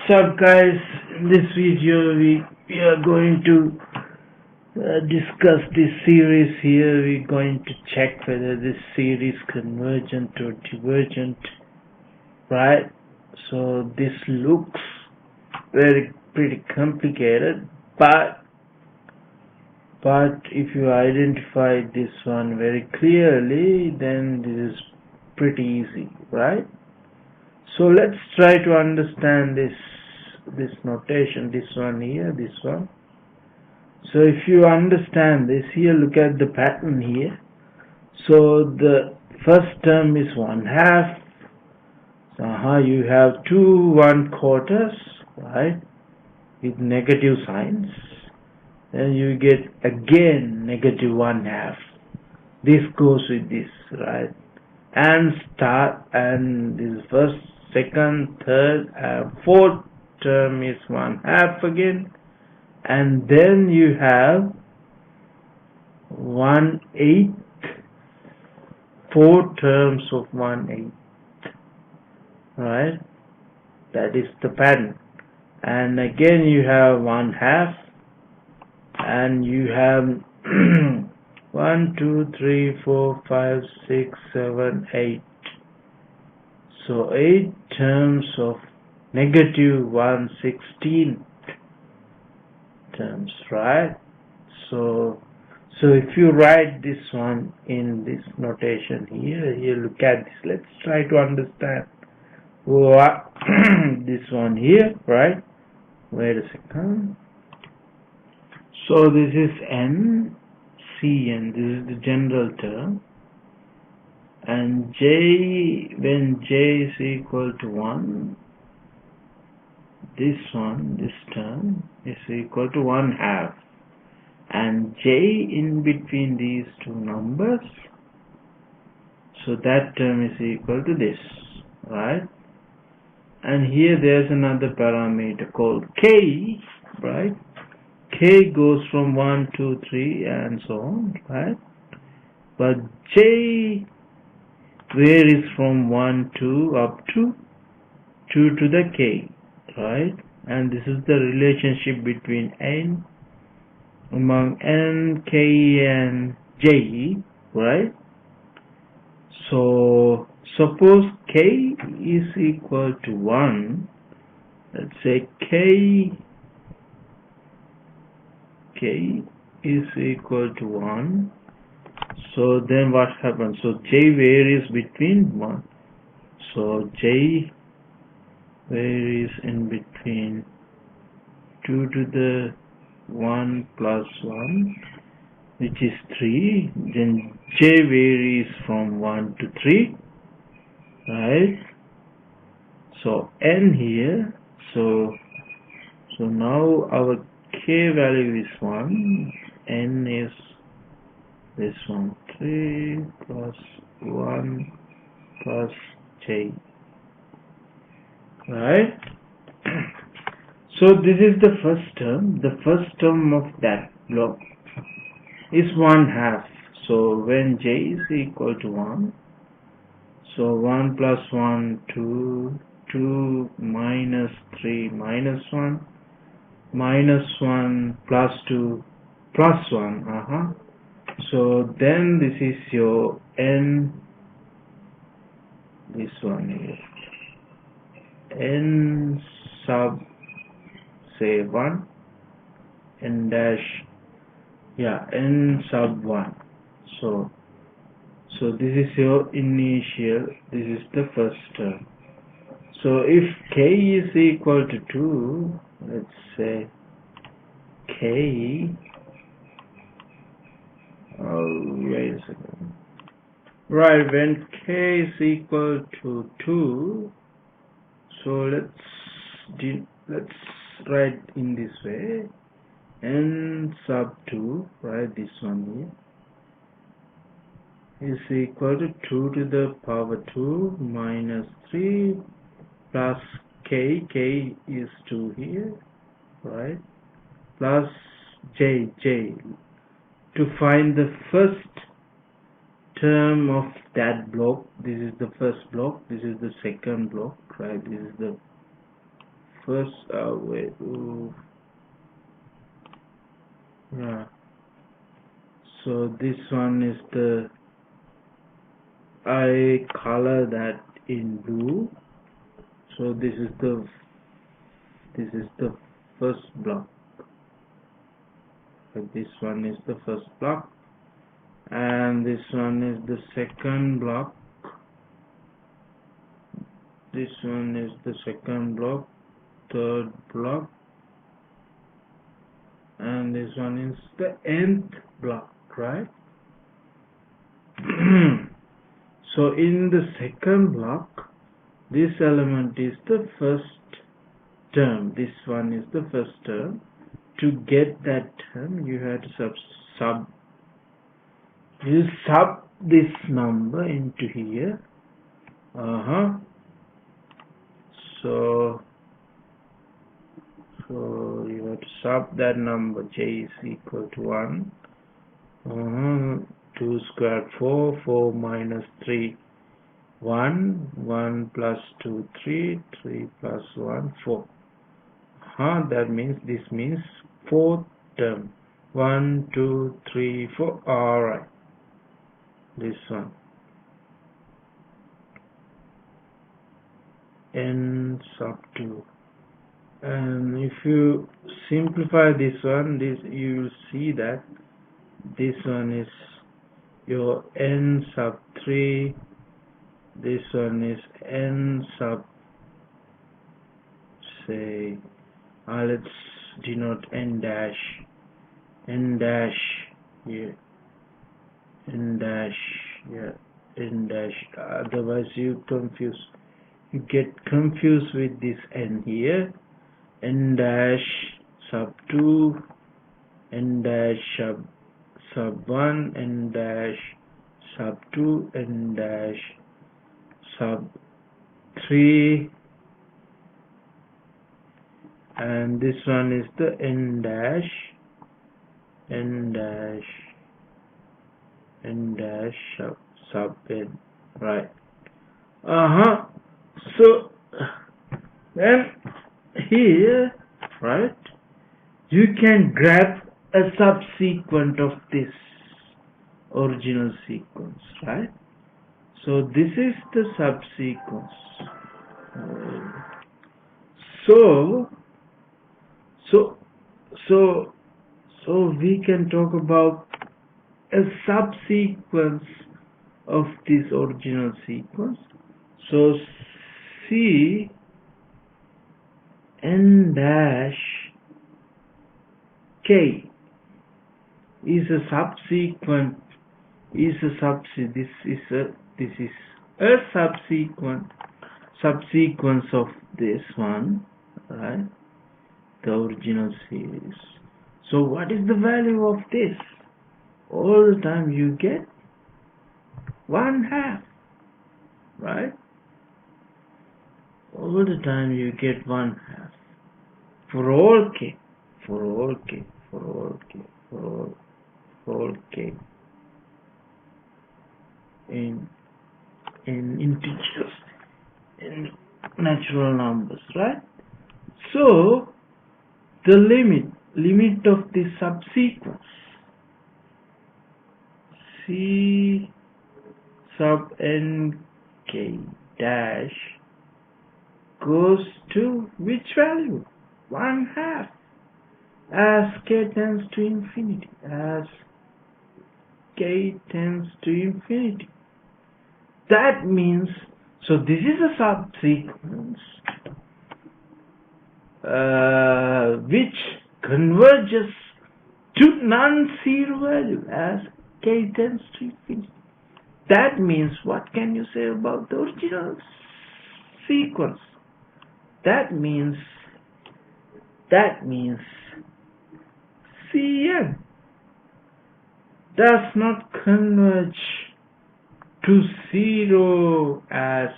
What's up, guys? In this video we are going to discuss this series here. We're going to check whether this series convergent or divergent, right? So this looks pretty complicated, but if you identify this one very clearly, then this is pretty easy, right? So let's try to understand this notation, this one here, this one. So if you understand this here, look at the pattern here. So the first term is 1/2. So you have two 1/4, right, with negative signs. Then you get again negative 1/2. This goes with this, right? And this first, second, third, fourth term is 1/2 again, and then you have 1/8, four terms of 1/8, right? That is the pattern. And again you have 1/2, and you have 1, 2, 3, 4, 5, 6, 7, 8. So 8 terms of negative 1/16 terms, right? So if you write this one in this notation here, look at this. Let's try to understand what this one here, right? Wait a second. So this is n, Cn, this is the general term, and j, when j is equal to 1, this term is equal to 1/2, and j in between these two numbers, so that term is equal to this, right? And here there's another parameter called k, right? K goes from 1, 2, 3 and so on, right? But j varies from 1, 2 up to 2 to the k, right? And this is the relationship between n, among n, k and j, right? So suppose k is equal to 1, let's say k is equal to 1. So then what happens? So j varies between 1. So j varies in between 2 to the 1 plus 1, which is 3. Then j varies from 1 to 3, right? So n here. So now our k value is 1. N is this one, 3 plus 1 plus j, right? So this is the first term. The first term of that block is 1/2. So when j is equal to 1, so 1 plus 1, 2, 2 minus 3 minus 1, minus 1 plus 2 plus 1, So then this is your n, this one here, n sub, say 1, n dash, n sub 1. So this is your initial, this is the first term. So if k is equal to 2, let's say k, wait a second. Right, when k is equal to 2, so let's write in this way, n sub 2, right, this one here, is equal to 2 to the power 2 minus 3 plus k is 2 here, right, plus j. To find the first term of that block, this is the first block, this is the second block, right? This is the first wait, yeah, so this one is the, I color that in blue, so this is the first block. So this one is the first block, and this one is the second block. This one is the second block, third block, and this one is the nth block, right? So in the second block, this element is the first term. This one is the first term. To get that term, you have to sub this number into here. So you have to sub that number. J is equal to 1. 2 squared 4, 4 minus 3, 1, 1 plus 2, 3, 3 plus 1, 4. That means, this means fourth term. 1, 2, 3, 4. Alright. This one. N sub 2. And if you simplify this one, you will see that this one is your n sub 3. This one is n sub, say, let's denote n dash here, n dash, otherwise you get confused with this n here. N dash sub 2, n dash sub 1, n dash sub 2, n dash sub 3, and this one is the n dash sub n, right? So then here, right, you can grab a subsequent of this original sequence, right? So this is the subsequence. So we can talk about a subsequence of this original sequence. So C n dash k is a subsequent, this is a subsequence of this one, right, the original series. So what is the value of this? All the time you get 1/2, right? All the time you get 1/2 for all k, for all k in integers, in natural numbers, right? So the limit of the subsequence C sub n k dash goes to which value? 1/2, as k tends to infinity, as k tends to infinity. That means, so this is a subsequence which converges to non-zero value as k tends to infinity. That means, what can you say about the original sequence? That means Cn does not converge to 0 as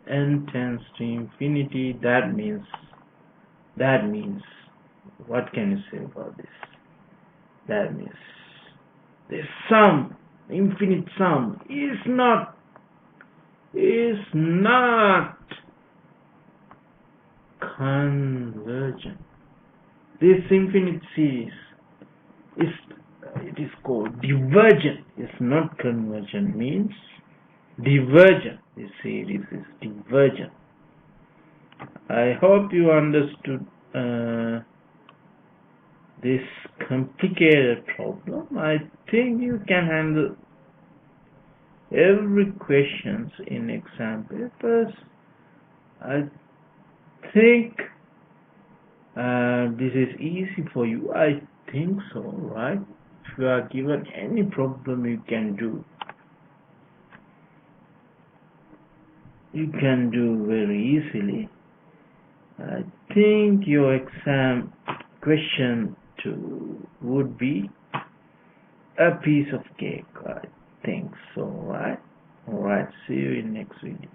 n tends to infinity. That means, what can you say about this? That means the sum, infinite sum, is not convergent. This infinite series it is called divergent. It's not convergent, means divergent. This series is divergent. I hope you understood this complicated problem. I think you can handle every questions in exam papers. I think this is easy for you. I think so, right? If you are given any problem, you can do. You can do very easily. I think your exam question would be a piece of cake. I think so, right? Alright, see you in next video.